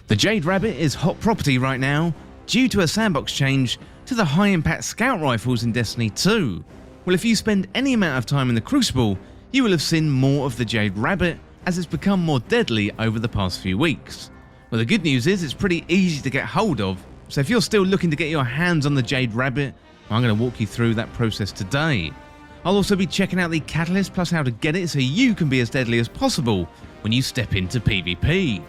The Jade Rabbit is hot property right now due to a sandbox change to the high-impact scout rifles in Destiny 2. Well, if you spend any amount of time in the Crucible, you will have seen more of the Jade Rabbit as it's become more deadly over the past few weeks. Well, the good news is it's pretty easy to get hold of, so if you're still looking to get your hands on the Jade Rabbit, I'm going to walk you through that process today. I'll also be checking out the catalyst plus how to get it so you can be as deadly as possible when you step into PvP.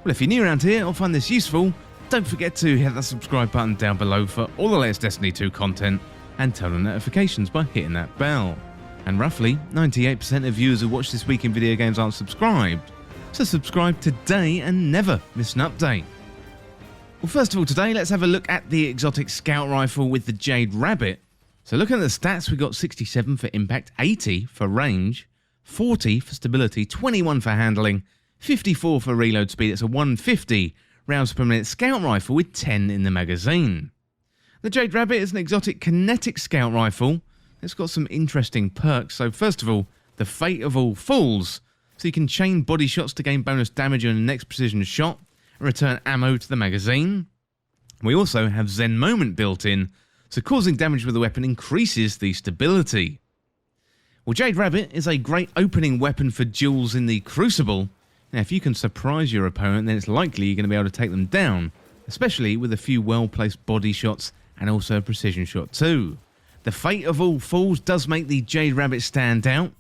Well, if you're new around here or find this useful, don't forget to hit that subscribe button down below for all the latest Destiny 2 content and turn on notifications by hitting that bell. And roughly 98% of viewers who watch This Week in Video Games aren't subscribed, so subscribe today and never miss an update. Well, first of all today, let's have a look at the exotic scout rifle with the Jade Rabbit. So looking at the stats, we got 67 for impact, 80 for range, 40 for stability, 21 for handling, 54 for reload speed. It's a 150 rounds per minute scout rifle with 10 in the magazine. The Jade Rabbit is an exotic kinetic scout rifle. It's got some interesting perks. So first of all, the Fate of All Falls. So you can chain body shots to gain bonus damage on the next precision shot and return ammo to the magazine. We also have Zen Moment built in, so causing damage with the weapon increases the stability. Well, Jade Rabbit is a great opening weapon for duels in the Crucible. Now, if you can surprise your opponent, then it's likely you're going to be able to take them down, especially with a few well-placed body shots and also a precision shot too. The Fate of All Falls does make the Jade Rabbit stand out.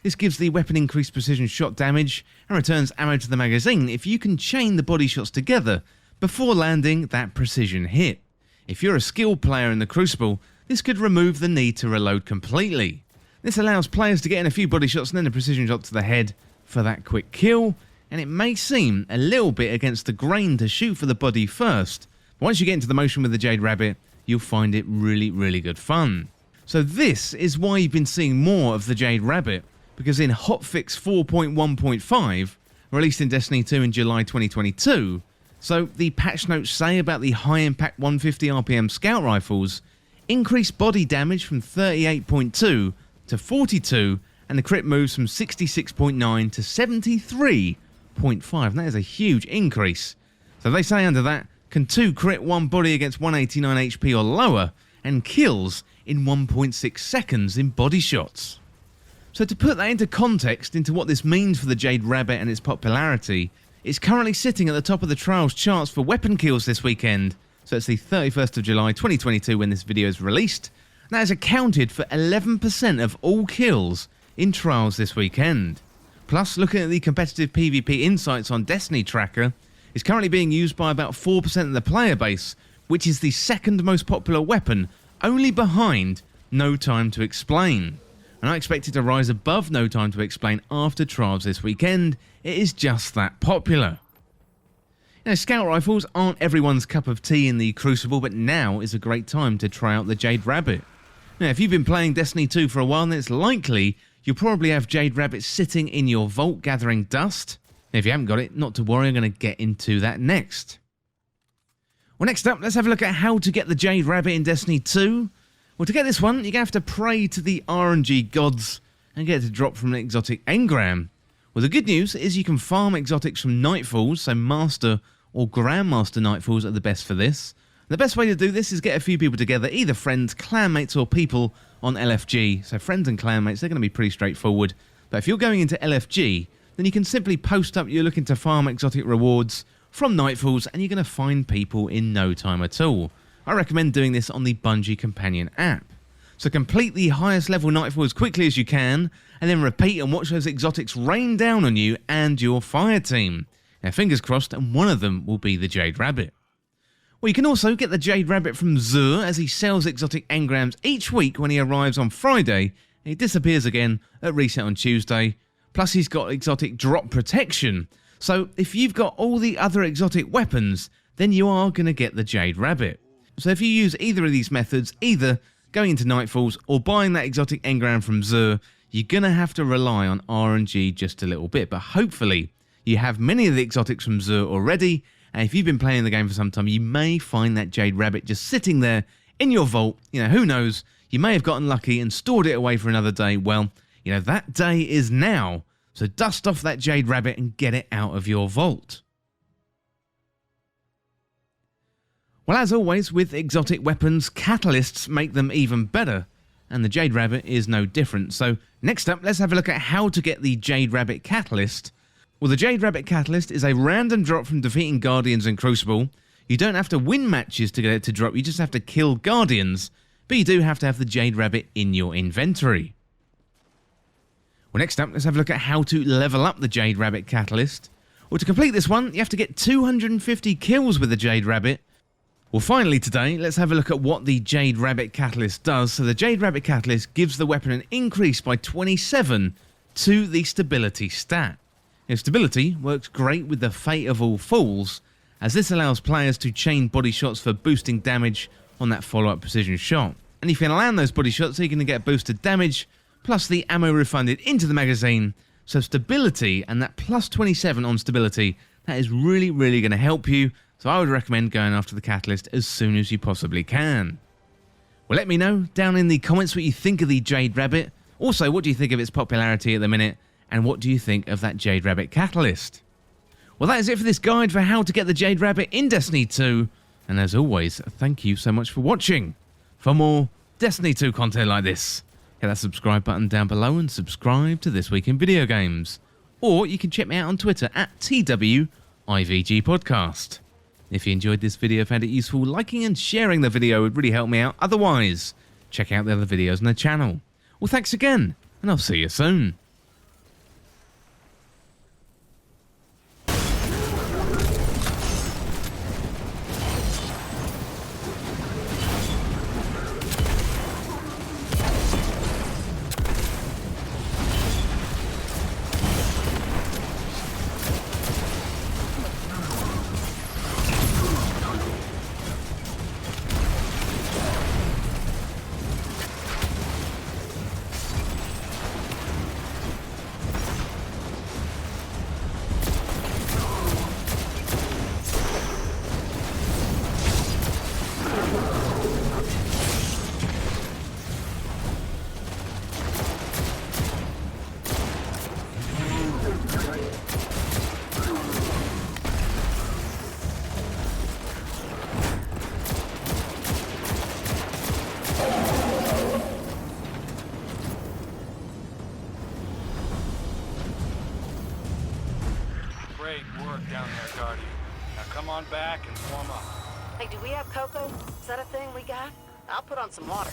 This gives the weapon increased precision shot damage and returns ammo to the magazine if you can chain the body shots together before landing that precision hit. If you're a skilled player in the Crucible, this could remove the need to reload completely. This allows players to get in a few body shots and then a precision shot to the head for that quick kill, and it may seem a little bit against the grain to shoot for the body first, but once you get into the motion with the Jade Rabbit, you'll find it really good fun. So this is why you've been seeing more of the Jade Rabbit, because in Hotfix 4.1.5, released in Destiny 2 in July 2022, so the patch notes say about the high impact 150 RPM scout rifles, increased body damage from 38.2 to 42, and the crit moves from 66.9 to 73.5, and that is a huge increase. So they say under that, can 2 crit 1 body against 189 HP or lower, and kills in 1.6 seconds in body shots. So to put that into context into what this means for the Jade Rabbit and its popularity, it's currently sitting at the top of the Trials charts for weapon kills this weekend, so it's the 31st of July 2022 when this video is released, and that has accounted for 11% of all kills in Trials this weekend. Plus, looking at the competitive PvP insights on Destiny Tracker, it's currently being used by about 4% of the player base, which is the second most popular weapon, only behind No Time to Explain. And I expect it to rise above No Time to Explain after Trials this weekend. It is just that popular. Now, scout rifles aren't everyone's cup of tea in the Crucible, but now is a great time to try out the Jade Rabbit. Now, if you've been playing Destiny 2 for a while, then it's likely you'll probably have Jade Rabbit sitting in your vault gathering dust. Now, if you haven't got it, not to worry, I'm going to get into that next. Well, next up, let's have a look at how to get the Jade Rabbit in Destiny 2. Well, to get this one, you're going to have to pray to the RNG gods and get it to drop from an exotic engram. Well, the good news is you can farm exotics from Nightfalls, so Master or Grandmaster Nightfalls are the best for this. The best way to do this is get a few people together, either friends, clanmates or people on LFG. So friends and clanmates, they're going to be pretty straightforward. But if you're going into LFG, then you can simply post up you're looking to farm exotic rewards from Nightfalls and you're going to find people in no time at all. I recommend doing this on the Bungie Companion app. So complete the highest level Nightfall as quickly as you can, and then repeat and watch those exotics rain down on you and your fire team. Now fingers crossed, and one of them will be the Jade Rabbit. Well, you can also get the Jade Rabbit from Zur as he sells exotic engrams each week when he arrives on Friday, and he disappears again at reset on Tuesday. Plus he's got exotic drop protection, so if you've got all the other exotic weapons, then you are going to get the Jade Rabbit. So if you use either of these methods, either going into Nightfalls or buying that exotic engram from Zur, you're going to have to rely on RNG just a little bit. But hopefully you have many of the exotics from Zur already, and if you've been playing the game for some time, you may find that Jade Rabbit just sitting there in your vault. You know, who knows? You may have gotten lucky and stored it away for another day. Well, you know, that day is now. So dust off that Jade Rabbit and get it out of your vault. Well, as always, with exotic weapons, catalysts make them even better, and the Jade Rabbit is no different. So next up, let's have a look at how to get the Jade Rabbit Catalyst. Well, the Jade Rabbit Catalyst is a random drop from defeating Guardians in Crucible. You don't have to win matches to get it to drop, you just have to kill Guardians, but you do have to have the Jade Rabbit in your inventory. Well, next up, let's have a look at how to level up the Jade Rabbit Catalyst. Well, to complete this one, you have to get 250 kills with the Jade Rabbit. Well, finally today, let's have a look at what the Jade Rabbit Catalyst does. So the Jade Rabbit Catalyst gives the weapon an increase by 27 to the stability stat. Now, stability works great with the Fate of All Fools, as this allows players to chain body shots for boosting damage on that follow-up precision shot. And if you can land those body shots, you're going to get boosted damage, plus the ammo refunded into the magazine. So stability and that plus 27 on stability, that is really going to help you. So I would recommend going after the Catalyst as soon as you possibly can. Well, let me know down in the comments what you think of the Jade Rabbit. Also, what do you think of its popularity at the minute? And what do you think of that Jade Rabbit Catalyst? Well, that is it for this guide for how to get the Jade Rabbit in Destiny 2. And as always, thank you so much for watching. For more Destiny 2 content like this, hit that subscribe button down below and subscribe to This Week in Video Games. Or you can check me out on Twitter at TWIVG Podcast. If you enjoyed this video, found it useful, liking and sharing the video would really help me out. Otherwise, check out the other videos on the channel. Well, thanks again, and I'll see you soon. Great work down there, Guardian. Now come on back and warm up. Hey, do we have cocoa? Is that a thing we got? I'll put on some water.